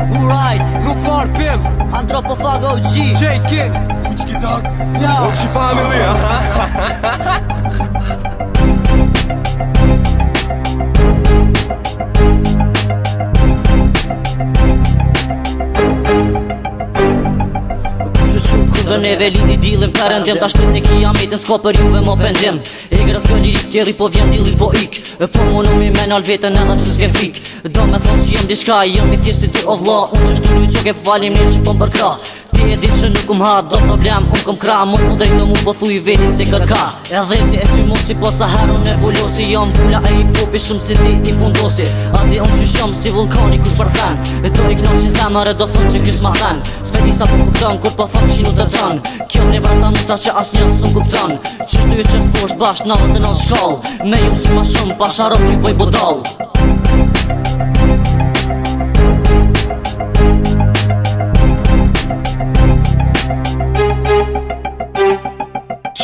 Alright, Nuk arpim, Antropofag OG J-King, Uçki tak, Ja. Oqi family, aha. Dhe neve lidi dillim përëndim Ta shpit në kiametin s'ka për juve mo pendim E gra kjo lirik tjeri po vjen dilli po ik Po mu nu mi menal vetën edhe pse s'kem fik Do me thonë që jem diçka jem i thjesht si ti o vlla Unë që shtu luj që ke falim njerë që po m'bërkra Ti e di që nuk ha do problem unë kom kra Mos mu drejto mu po thuj veti si kërka Edhe si e ty mu si po sa herë unë e vullosi Jam vula e i popi shumë si ti i fundosi A di unë që shumë si vulkani kush përfen E to i knaqin zemër e do thonë që kjus ma then Spedi sa po kupton kur po thonë që nuk të ton Kjo një vrata muta që as një s'un kupton Qështu ju qës posht basht 99 shkoll Me ju si ma shumë pasharot ty poj bodol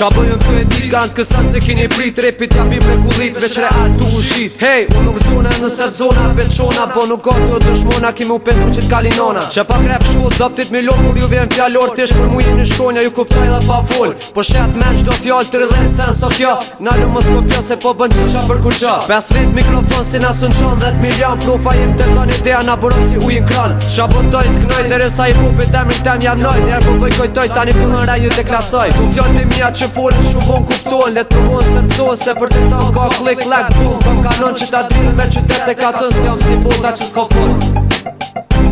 qa bëjëm të e dit Kanë kësa se kini prit Repit japim me kullit veç real tu u shit Hej, unë nuk dzone në sër zona Belqona, po nuk ka të dëshmona Ki mu pendu që t'kalinona Që pa krep shkull, 10 milion Kur ju vjen fjallor, thjesht për mu jeni shkonja Ju kuptoj dhe pa full Po shet men qdo fjall të rëdhem sen so kjo Nalu mos kopjo se po bën që qa për kur qa 5 vit mikrofon si na sun qon 10 milion Profa jem të toni te ana buron si ujin kran Qa po doj s'knoj Dere sa i pupit demrin tem jam noj Njerë po bëj kojtoj tani fillon raju të klasoj Tu fjall të mija që folën shumë von kuptohen Let më vonë sërcohen se për të tonë ka klik lek boom Kom kanon që ta drilën me qytet e katën Si jam si bota që s'ka folën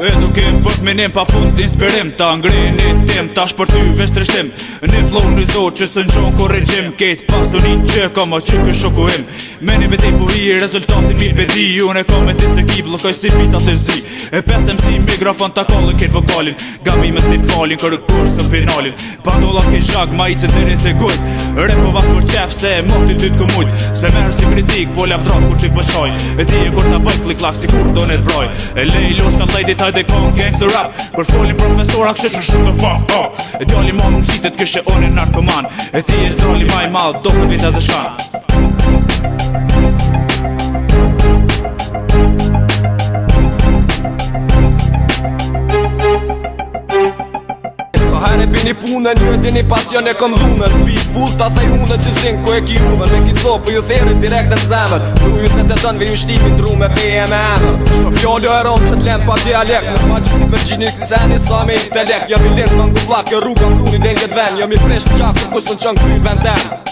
Edukim për fminim pa fund inspirim Ta ngrini tim, ta shpërty vesh të rishtim Një flow në zor që së nxon korrigjim Ketë pasunin që kam a që kë shoku im Meni me te po i rezultatin mi pedi Unë e kam e ti se ki blokoj si pitat e zi E pesem si mikrofon ta kallën ketë vokalin Gabi me sti falin kërë kur së penalin Pandolla ke zhak ma i që të rrit e gujt Repo vas për qef se e mok ty ty t'komujt S'pe merë si kritik po lefdrat kur ty pëqaj E ti e kur ta bëj klik lak si kur do net vroj E lej losh ka lejti hajde kon gangster rap Kur folin profesora kështë që shumë të fa E djali ma më qitet kështë e onë narkoman E ti e zdrali ma i mal do këtë vita zë shkan Herë e bini punën, ju e dini pasion e kom dhunën Bish bull ta thej unë që zinë ku e ki udhën Me ki copë ju theri direkt në zemër Lu ju se të dënë ve ju shtimin dru me feje me emër Shto fjollo e rom që t'len pa dialekt Në pa që si Virgjini këzeni sa me intelekt Jam i lind më ngu vlak e rruga pruni den këtë ven Jam i presht qak për kusën që në kry vendem